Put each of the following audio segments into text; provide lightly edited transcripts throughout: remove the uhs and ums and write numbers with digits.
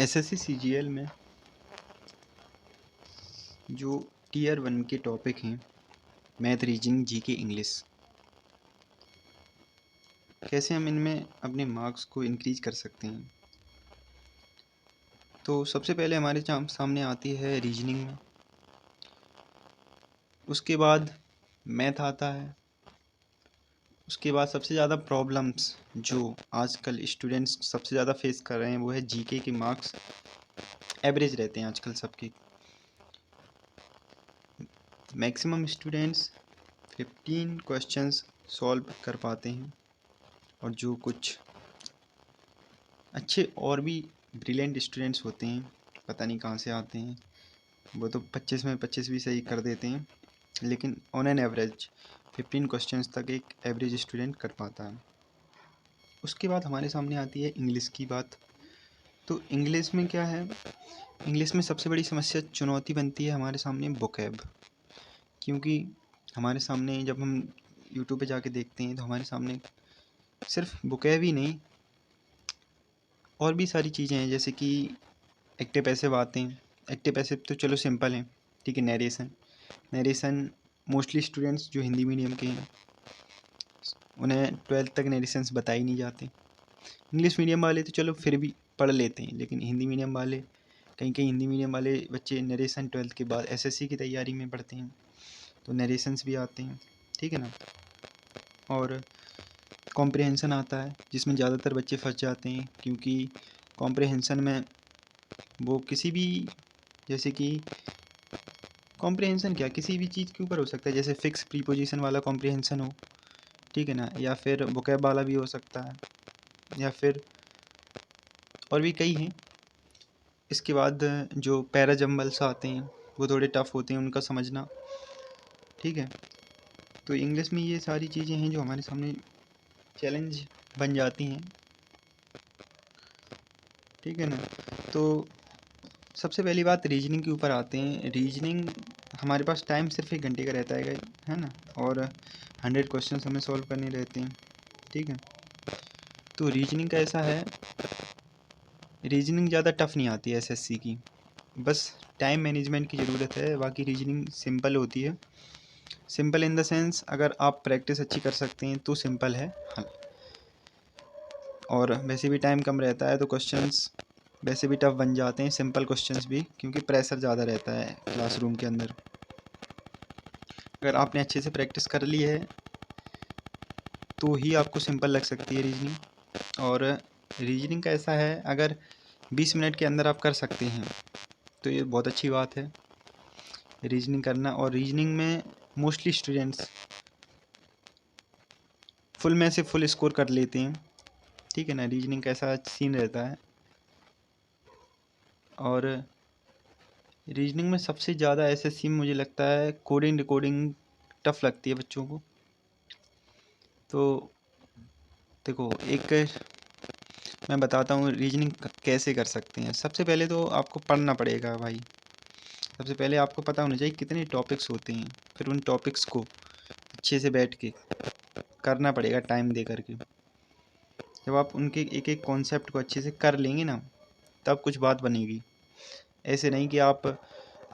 SSC CGL में जो tier 1 के टॉपिक हैं, मैथ, रीजनिंग, जीके, इंग्लिश, कैसे हम इनमें अपने मार्क्स को इंक्रीज कर सकते हैं। तो सबसे पहले हमारे सामने आती है रीजनिंग में, उसके बाद मैथ आता है, उसके बाद सबसे ज़्यादा प्रॉब्लम्स जो आजकल स्टूडेंट्स सबसे ज़्यादा फेस कर रहे हैं वो है जीके के मार्क्स एवरेज रहते हैं आजकल सबके। मैक्सिमम स्टूडेंट्स 15 क्वेश्चंस सॉल्व कर पाते हैं और जो कुछ अच्छे और भी ब्रिलियंट स्टूडेंट्स होते हैं, पता नहीं कहाँ से आते हैं, वो तो 25 में 25 भी सही कर देते हैं, लेकिन ऑन एन एवरेज 15 क्वेश्चंस तक एक एवरेज स्टूडेंट कर पाता है। उसके बाद हमारे सामने आती है इंग्लिश की बात। तो इंग्लिश में क्या है, इंग्लिश में सबसे बड़ी समस्या चुनौती बनती है हमारे सामने वोकैब, क्योंकि हमारे सामने जब हम यूट्यूब पे जाके देखते हैं तो हमारे सामने सिर्फ वोकैब ही नहीं, और भी सारी चीज़ें हैं, जैसे कि एक्टिव पैसिव आते हैं। एक्टिव पैसिव तो चलो सिंपल है, ठीक है। नरेशन मोस्टली स्टूडेंट्स जो हिंदी मीडियम के हैं उन्हें 12th तक नरेशंस बताए नहीं जाते। इंग्लिश मीडियम वाले तो चलो फिर भी पढ़ लेते हैं, लेकिन हिंदी मीडियम वाले, कहीं कहीं हिंदी मीडियम वाले बच्चे नरेशन 12th के बाद एसएससी की तैयारी में पढ़ते हैं, तो नरेशंस भी आते हैं, ठीक है ना। और कॉम्प्रिहेंसन आता है, जिसमें ज़्यादातर बच्चे फंस जाते हैं, क्योंकि कॉम्प्रिहेंसन में वो किसी भी, जैसे कि कॉम्प्रिहेंसन क्या किसी भी चीज़ के ऊपर हो सकता है, जैसे फिक्स प्रीपोजिशन वाला कॉम्प्रिहेंसन हो, ठीक है ना, या फिर वोकैब वाला भी हो सकता है, या फिर और भी कई हैं। इसके बाद जो पैराजम्बल्स आते हैं वो थोड़े टफ होते हैं उनका समझना, ठीक है। तो इंग्लिश में ये सारी चीज़ें हैं जो हमारे सामने चैलेंज बन जाती हैं, ठीक है ना। तो सबसे पहली बात रीजनिंग के ऊपर आते हैं। रीजनिंग हमारे पास टाइम सिर्फ 1 घंटे का रहता है ना, और 100 क्वेश्चन हमें सॉल्व करने रहते हैं, ठीक है। तो रीजनिंग का ऐसा है, रीजनिंग ज़्यादा टफ नहीं आती है एसएससी की, बस टाइम मैनेजमेंट की ज़रूरत है, बाकी रीजनिंग सिंपल होती है। सिंपल इन द सेंस, अगर आप प्रैक्टिस अच्छी कर सकते हैं तो सिंपल है हल, और वैसे भी टाइम कम रहता है तो क्वेश्चंस वैसे भी टफ बन जाते हैं, सिंपल क्वेश्चंस भी, क्योंकि प्रेशर ज़्यादा रहता है क्लासरूम के अंदर। अगर आपने अच्छे से प्रैक्टिस कर ली है तो ही आपको सिंपल लग सकती है रीजनिंग। और रीजनिंग का ऐसा है, अगर 20 मिनट के अंदर आप कर सकते हैं तो ये बहुत अच्छी बात है रीजनिंग करना। और रीजनिंग में मोस्टली स्टूडेंट्स फुल में से फुल स्कोर कर लेते हैं, ठीक है ना। रीजनिंग का ऐसा सीन रहता है। और रीजनिंग में सबसे ज़्यादा एसएससी में मुझे लगता है कोडिंग रिकॉर्डिंग टफ लगती है बच्चों को। तो देखो, एक मैं बताता हूँ रीजनिंग कैसे कर सकते हैं। सबसे पहले तो आपको पढ़ना पड़ेगा भाई, सबसे पहले आपको पता होना चाहिए कितने टॉपिक्स होते हैं, फिर उन टॉपिक्स को अच्छे से बैठ के करना पड़ेगा टाइम दे करके। जब आप उनके एक एक कॉन्सेप्ट को अच्छे से कर लेंगे ना, तब कुछ बात बनेगी। ऐसे नहीं कि आप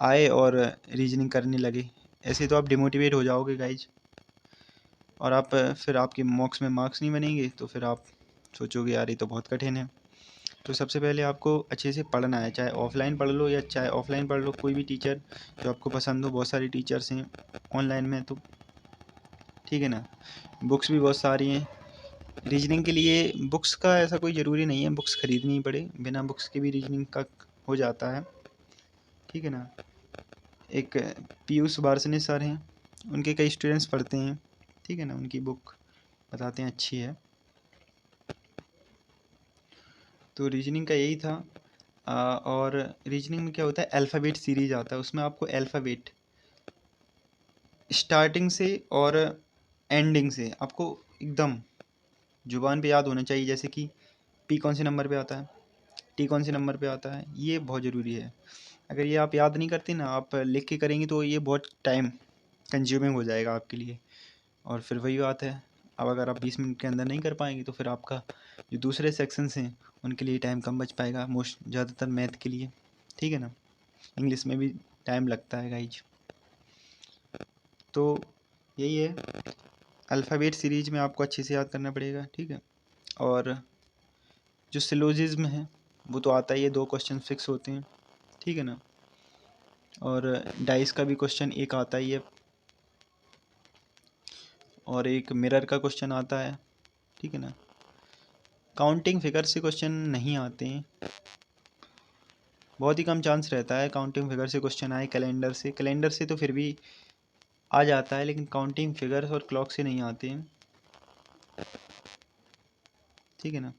आए और रीजनिंग करने लगे, ऐसे तो आप डिमोटिवेट हो जाओगे गाइज, और आप फिर आपके मॉक्स में मार्क्स नहीं बनेंगे, तो फिर आप सोचोगे यार ये तो बहुत कठिन है। तो सबसे पहले आपको अच्छे से पढ़ना है, चाहे ऑफलाइन पढ़ लो या चाहे ऑफलाइन पढ़ लो, कोई भी टीचर जो आपको पसंद हो, बहुत सारी टीचर्स हैं ऑनलाइन में, तो ठीक है ना। बुक्स भी बहुत सारी हैं रीजनिंग के लिए। बुक्स का ऐसा कोई ज़रूरी नहीं है बुक्स खरीदनी ही पड़े, बिना बुक्स के भी रीजनिंग का हो जाता है, ठीक है ना। एक पीयूष बारसने सर हैं, उनके कई स्टूडेंट्स पढ़ते हैं, ठीक है ना, उनकी बुक बताते हैं, अच्छी है। तो रीजनिंग का यही था। और रीजनिंग में क्या होता है, अल्फ़ाबेट सीरीज आता है, उसमें आपको अल्फ़ाबेट स्टार्टिंग से और एंडिंग से आपको एकदम ज़ुबान पे याद होना चाहिए। जैसे कि पी कौन से नंबर पे आता है, टी कौन से नंबर पे आता है, ये बहुत ज़रूरी है। अगर ये आप याद नहीं करते ना, आप लिख के करेंगे तो ये बहुत टाइम कंज्यूमिंग हो जाएगा आपके लिए। और फिर वही बात है, अब अगर आप 20 मिनट के अंदर नहीं कर पाएंगे तो फिर आपका जो दूसरे सेक्शंस हैं उनके लिए टाइम कम बच पाएगा, ज़्यादातर मैथ के लिए, ठीक है ना। इंग्लिश में भी टाइम लगता है गाइज। तो यही है, अल्फ़ाबेट सीरीज में आपको अच्छे से याद करना पड़ेगा, ठीक है। और जो सिलोजिज्म है वो तो आता ही है, 2 क्वेश्चन फिक्स होते हैं, ठीक है ना। और डाइस का भी क्वेश्चन एक आता ही है, और एक मिरर का क्वेश्चन आता है, ठीक है ना। काउंटिंग फिगर से क्वेश्चन नहीं आते हैं, बहुत ही कम चांस रहता है काउंटिंग फिगर से क्वेश्चन आए। कैलेंडर से तो फिर भी आ जाता है, लेकिन काउंटिंग फिगर्स और क्लॉक से नहीं आते हैं, ठीक है ना।